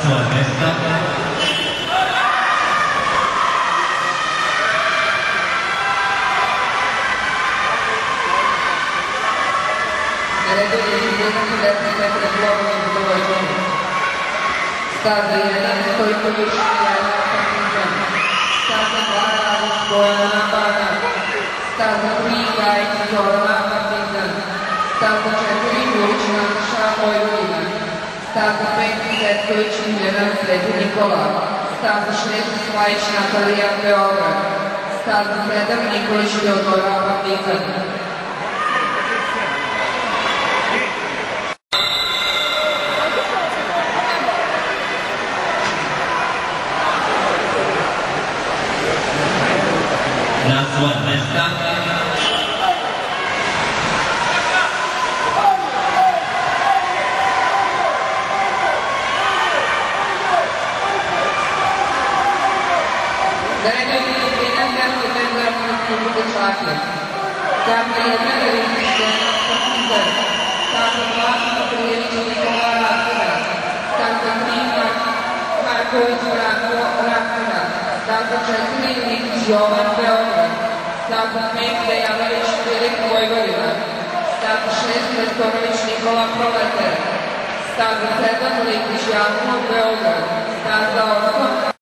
svoje mesta. Staza 1, Stojković, Jana Partizan. Staza 2, Radić, Bojana Banat. Staza 3, Gajić, Zorana Partizan. Staza 4, Vulić, Nataša, Vojvodina. Staza 5, Zetković, Milena, Sveti Nikola. Staza 6, Svajić, Natalija, Beograd. Staza 7, Nikolić, Teodora, Partizan. Na svoje mesta. Zaredno disciplina Srpske federativne republike šahe. Staza 1, Rimski Partizan. Staza 2, Kaprijević, Nikola, Rakina. Staza 3, Marković, Branko, Rakina. Staza 4, Nikić, Jovan, Beograd. Staza 5, Dejanović, Filip, Vojvodina. Staza 6, Lestorović, Nikola, Proletar. Staza 7, Likić, Jakov, Beograd. Staza 8,